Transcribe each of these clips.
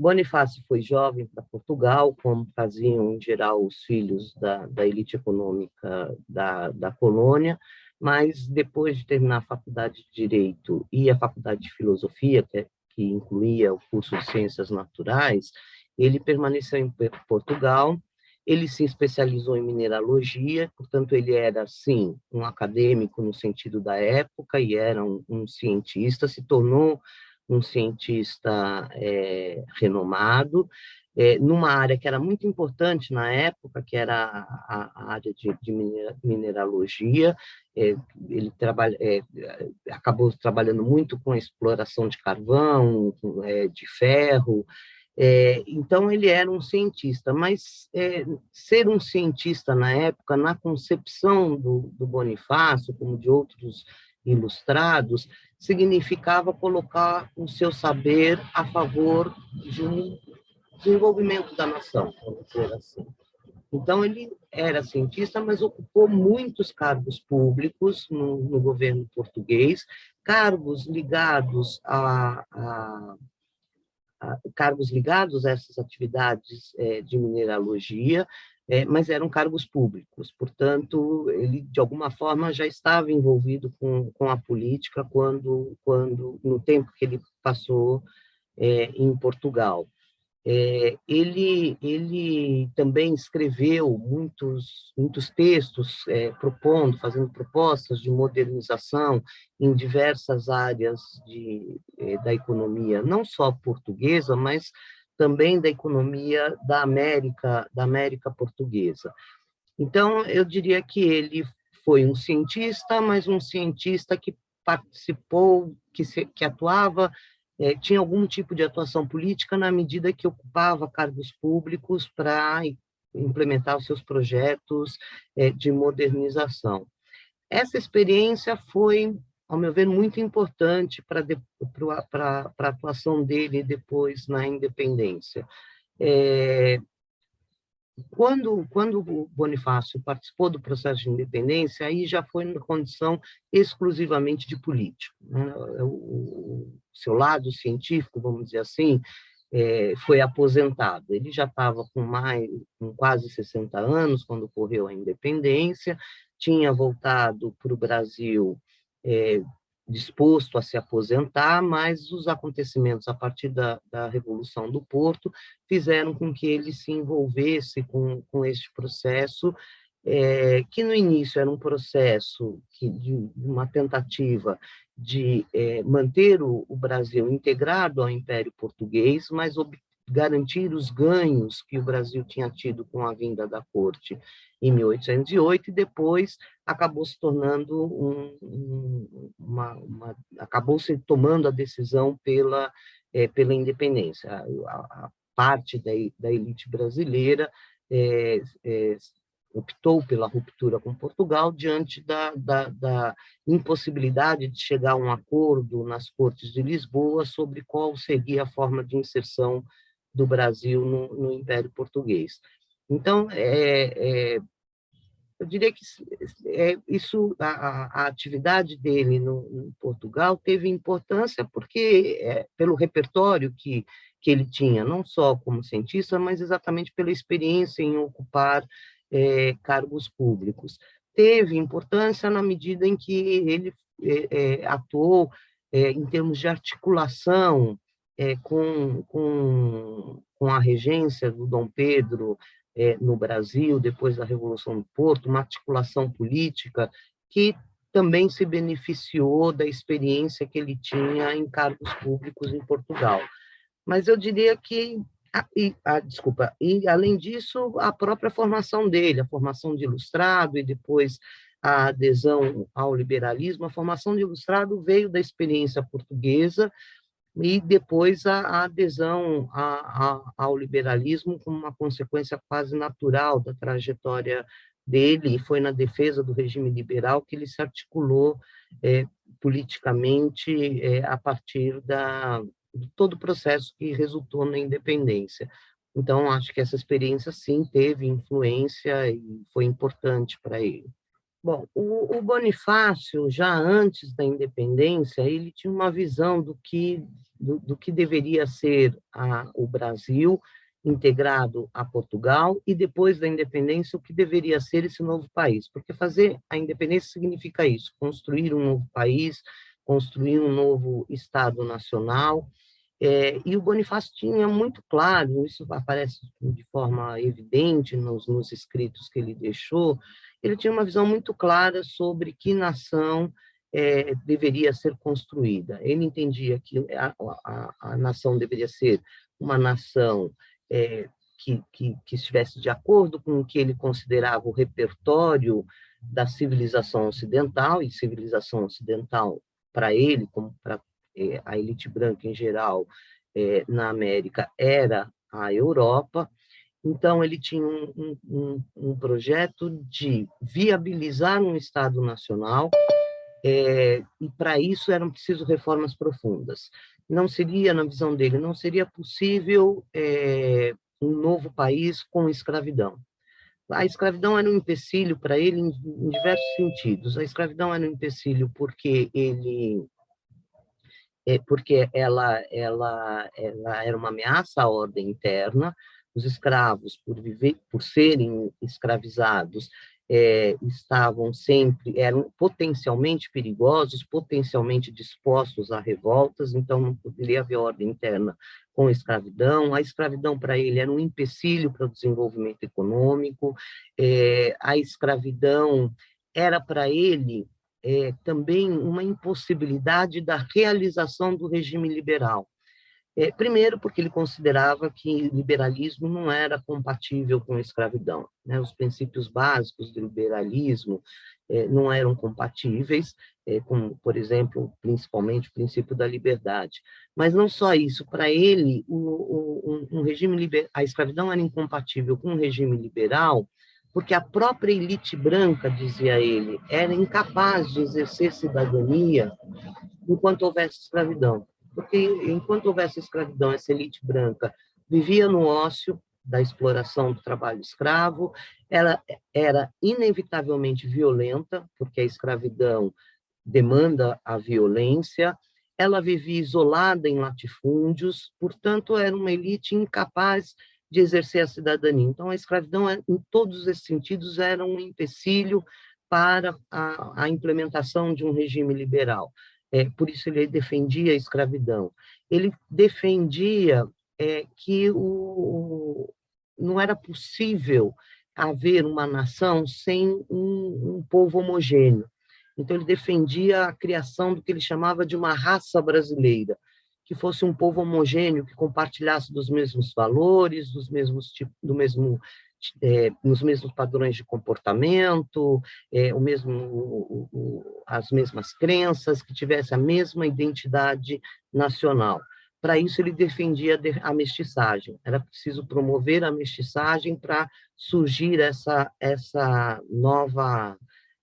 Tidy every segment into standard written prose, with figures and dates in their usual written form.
Bonifácio foi jovem para Portugal, como faziam, em geral, os filhos da elite econômica da colônia, mas depois de terminar a faculdade de Direito e a faculdade de Filosofia, que incluía o curso de Ciências Naturais, ele permaneceu em Portugal. Ele se especializou em mineralogia, portanto, ele era, sim, um acadêmico no sentido da época e era um cientista, se tornou um cientista renomado, numa área que era muito importante na época, que era a área de mineralogia. Ele acabou trabalhando muito com a exploração de carvão, de ferro. Então, ele era um cientista, mas ser um cientista na época, na concepção do Bonifácio, como de outros ilustrados, significava colocar o seu saber a favor de um desenvolvimento da nação, vamos dizer assim. Então, ele era cientista, mas ocupou muitos cargos públicos no governo português, cargos ligados cargos ligados a essas atividades de mineralogia, mas eram cargos públicos. Portanto, ele, de alguma forma, já estava envolvido com a política no tempo que ele passou em Portugal. Ele também escreveu muitos textos fazendo propostas de modernização em diversas áreas da economia, não só portuguesa, mas também da economia da América portuguesa. Então, eu diria que ele foi um cientista, mas um cientista que participou, que atuava, tinha algum tipo de atuação política na medida que ocupava cargos públicos para implementar os seus projetos de modernização. Essa experiência foi, ao meu ver, muito importante para a atuação dele depois na independência. Quando o Bonifácio participou do processo de independência, aí já foi na condição exclusivamente de político, né? O seu lado científico, vamos dizer assim, foi aposentado. Ele já estava com quase 60 anos quando ocorreu a independência, tinha voltado para o Brasil disposto a se aposentar, mas os acontecimentos a partir da Revolução do Porto fizeram com que ele se envolvesse com este processo, que no início era um processo de uma tentativa de manter o Brasil integrado ao Império Português, mas garantir os ganhos que o Brasil tinha tido com a vinda da corte em 1808, e depois acabou se tornando acabou se tomando a decisão pela independência. A parte da elite brasileira optou pela ruptura com Portugal diante da impossibilidade de chegar a um acordo nas Cortes de Lisboa sobre qual seria a forma de inserção do Brasil no Império Português. Então, eu diria que a atividade dele no Portugal teve importância porque pelo repertório que ele tinha, não só como cientista, mas exatamente pela experiência em ocupar cargos públicos. Teve importância na medida em que ele atuou em termos de articulação com a regência do Dom Pedro no Brasil, depois da Revolução do Porto, uma articulação política que também se beneficiou da experiência que ele tinha em cargos públicos em Portugal. Mas eu diria que, e além disso, a própria formação dele, a formação de ilustrado e depois a adesão ao liberalismo, a formação de ilustrado veio da experiência portuguesa, e depois a adesão ao liberalismo como uma consequência quase natural da trajetória dele, e foi na defesa do regime liberal que ele se articulou politicamente a partir de todo o processo que resultou na independência. Então, acho que essa experiência, sim, teve influência e foi importante para ele. Bom, o Bonifácio, já antes da independência, ele tinha uma visão do que deveria ser o Brasil integrado a Portugal e depois da independência o que deveria ser esse novo país, porque fazer a independência significa isso, construir um novo país, construir um novo Estado nacional, e o Bonifácio tinha muito claro, isso aparece de forma evidente nos escritos que ele deixou, ele tinha uma visão muito clara sobre que nação deveria ser construída. Ele entendia que a nação deveria ser uma nação que estivesse de acordo com o que ele considerava o repertório da civilização ocidental, e civilização ocidental, para ele, como para a elite branca em geral, na América, era a Europa. Então, ele tinha um projeto de viabilizar um Estado nacional, e para isso eram precisas reformas profundas. Não seria, na visão dele, não seria possível um novo país com escravidão. A escravidão era um empecilho para ele em diversos sentidos. A escravidão era um empecilho porque ela era uma ameaça à ordem interna. Os escravos, por serem escravizados, eram potencialmente perigosos, potencialmente dispostos a revoltas, então não poderia haver ordem interna com a escravidão. A escravidão, para ele, era um empecilho para o desenvolvimento econômico. A escravidão era, para ele, também uma impossibilidade da realização do regime liberal. Primeiro, porque ele considerava que liberalismo não era compatível com a escravidão, né? Os princípios básicos do liberalismo não eram compatíveis, como, por exemplo, principalmente o princípio da liberdade. Mas não só isso, para ele, a escravidão era incompatível com o regime liberal, porque a própria elite branca, dizia ele, era incapaz de exercer cidadania enquanto houvesse escravidão. Porque enquanto houvesse escravidão, essa elite branca vivia no ócio da exploração do trabalho escravo, ela era inevitavelmente violenta, porque a escravidão demanda a violência, ela vivia isolada em latifúndios, portanto, era uma elite incapaz de exercer a cidadania. Então, a escravidão, em todos esses sentidos, era um empecilho para a implementação de um regime liberal. Por isso, ele defendia a escravidão. Ele defendia que não era possível haver uma nação sem um povo homogêneo. Então, ele defendia a criação do que ele chamava de uma raça brasileira, que fosse um povo homogêneo, que compartilhasse dos mesmos valores, dos mesmos nos mesmos padrões de comportamento, as mesmas crenças, que tivesse a mesma identidade nacional. Para isso, ele defendia a mestiçagem. Era preciso promover a mestiçagem para surgir essa nova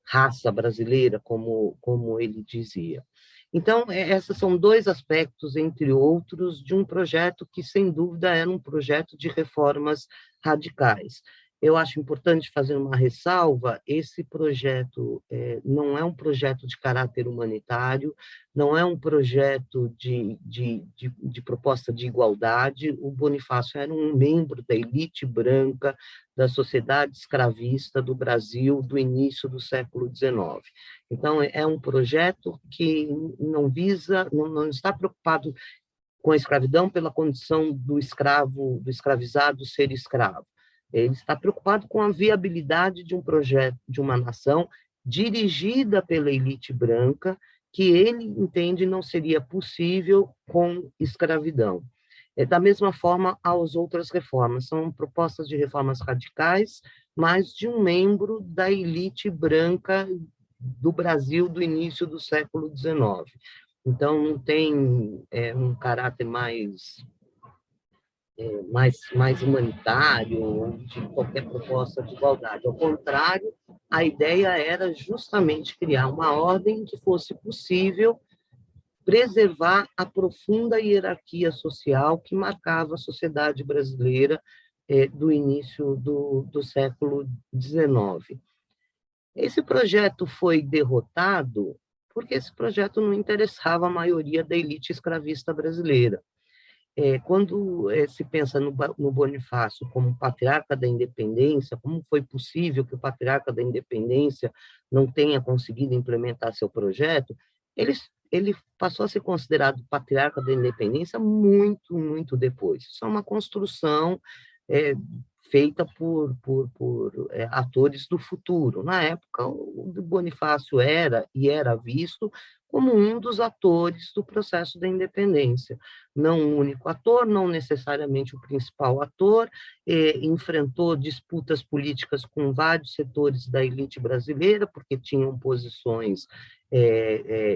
raça brasileira, como ele dizia. Então, esses são dois aspectos, entre outros, de um projeto que, sem dúvida, era um projeto de reformas radicais. Eu acho importante fazer uma ressalva: esse projeto não é um projeto de caráter humanitário, não é um projeto de proposta de igualdade. O Bonifácio era um membro da elite branca da sociedade escravista do Brasil do início do século XIX. Então, é um projeto que não está preocupado com a escravidão pela condição do escravizado ser escravo. Ele está preocupado com a viabilidade de um projeto, de uma nação dirigida pela elite branca, que ele entende não seria possível com escravidão. Da mesma forma, as outras reformas são propostas de reformas radicais, mas de um membro da elite branca do Brasil do início do século XIX. Então, não tem um caráter mais humanitário ou de qualquer proposta de igualdade. Ao contrário, a ideia era justamente criar uma ordem que fosse possível preservar a profunda hierarquia social que marcava a sociedade brasileira do início do século XIX. Esse projeto foi derrotado porque esse projeto não interessava a maioria da elite escravista brasileira. Quando se pensa no Bonifácio como patriarca da independência, como foi possível que o patriarca da independência não tenha conseguido implementar seu projeto, ele passou a ser considerado patriarca da independência muito, muito depois. Isso é uma construção é, feita por atores do futuro. Na época, o Bonifácio era visto como um dos atores do processo da independência. Não o único ator, não necessariamente o principal ator, enfrentou disputas políticas com vários setores da elite brasileira, porque tinham posições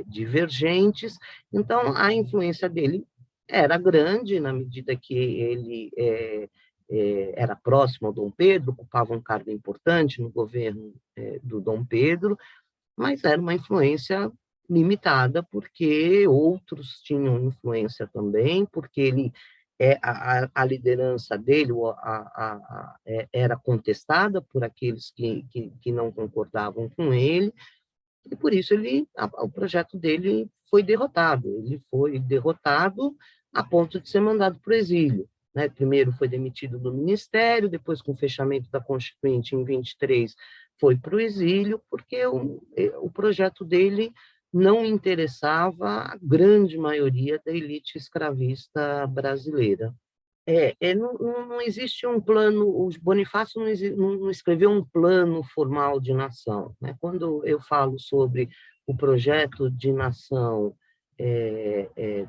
divergentes, então a influência dele era grande, na medida que ele era próximo ao Dom Pedro, ocupava um cargo importante no governo do Dom Pedro, mas era uma influência limitada, porque outros tinham influência também, porque a liderança dele era contestada por aqueles que não concordavam com ele, e por isso o projeto dele foi derrotado. Ele foi derrotado a ponto de ser mandado para o exílio. Né? Primeiro foi demitido do ministério, depois, com o fechamento da Constituinte em 23, foi para o exílio, porque o projeto dele não interessava a grande maioria da elite escravista brasileira. Não existe um plano, o Bonifácio não escreveu um plano formal de nação. Né? Quando eu falo sobre o projeto de nação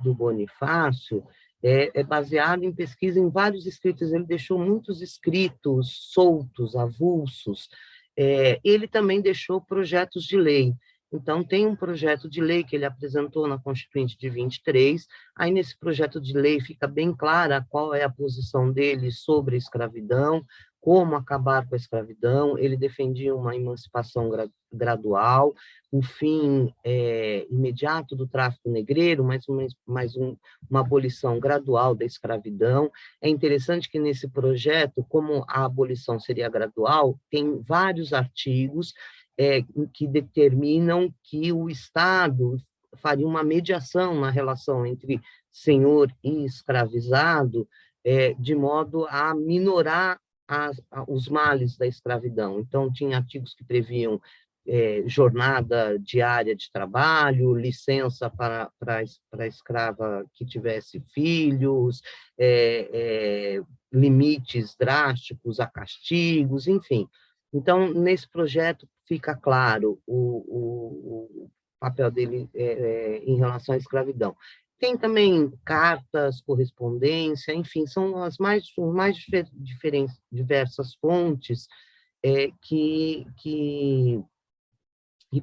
do Bonifácio, é baseado em pesquisa em vários escritos, ele deixou muitos escritos soltos, avulsos. Ele também deixou projetos de lei. Então, tem um projeto de lei que ele apresentou na Constituinte de 23, aí nesse projeto de lei fica bem clara qual é a posição dele sobre a escravidão, como acabar com a escravidão, ele defendia uma emancipação gradual, o fim imediato do tráfico negreiro, mas uma abolição gradual da escravidão. É interessante que nesse projeto, como a abolição seria gradual, tem vários artigos que determinam que o Estado faria uma mediação na relação entre senhor e escravizado, de modo a minorar os males da escravidão. Então, tinha artigos que previam jornada diária de trabalho, licença para a escrava que tivesse filhos, limites drásticos a castigos, enfim. Então, nesse projeto fica claro o papel dele em relação à escravidão. Tem também cartas, correspondência, enfim, são as mais diversas fontes que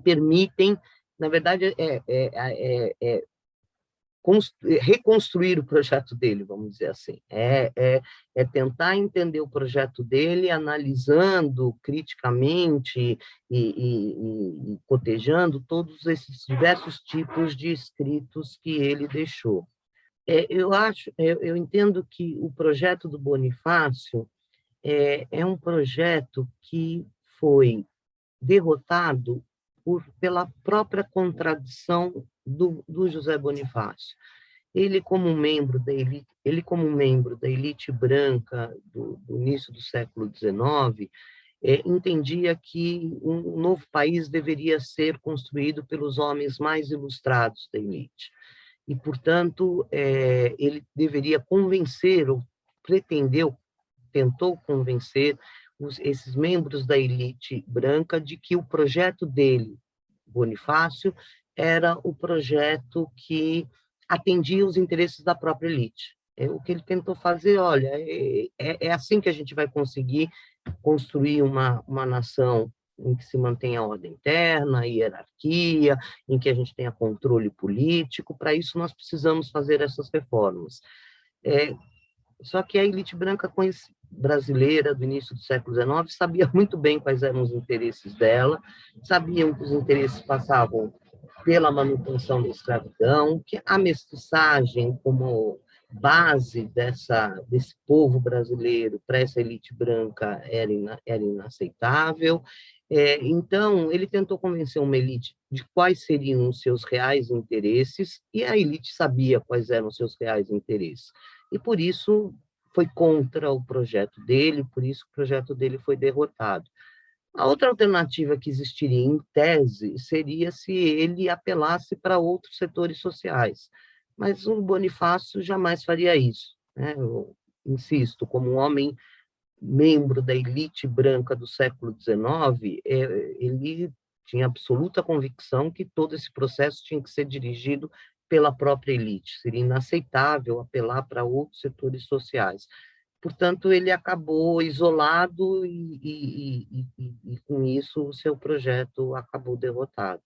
permitem, na verdade, reconstruir o projeto dele, vamos dizer assim. É tentar entender o projeto dele, analisando criticamente e cotejando todos esses diversos tipos de escritos que ele deixou. Eu entendo que o projeto do Bonifácio é um projeto que foi derrotado pela própria contradição do José Bonifácio. Ele como membro da elite branca do início do século XIX, entendia que um novo país deveria ser construído pelos homens mais ilustrados da elite. E, portanto, ele deveria convencer, ou tentou convencer esses membros da elite branca de que o projeto dele, Bonifácio, era o projeto que atendia os interesses da própria elite. O que ele tentou fazer, olha, é assim que a gente vai conseguir construir uma nação em que se mantenha a ordem interna, a hierarquia, em que a gente tenha controle político. Para isso, nós precisamos fazer essas reformas. Só que a elite branca brasileira do início do século XIX sabia muito bem quais eram os interesses dela, sabiam que os interesses passavam pela manutenção da escravidão, que a mestiçagem como base desse povo brasileiro para essa elite branca era inaceitável. Então, ele tentou convencer uma elite de quais seriam os seus reais interesses, e a elite sabia quais eram os seus reais interesses. E, por isso, foi contra o projeto dele, por isso o projeto dele foi derrotado. A outra alternativa que existiria, em tese, seria se ele apelasse para outros setores sociais. Mas o Bonifácio jamais faria isso, né? Eu insisto, como um homem membro da elite branca do século XIX, ele tinha absoluta convicção que todo esse processo tinha que ser dirigido pela própria elite. Seria inaceitável apelar para outros setores sociais. Portanto, ele acabou isolado e com isso o seu projeto acabou derrotado.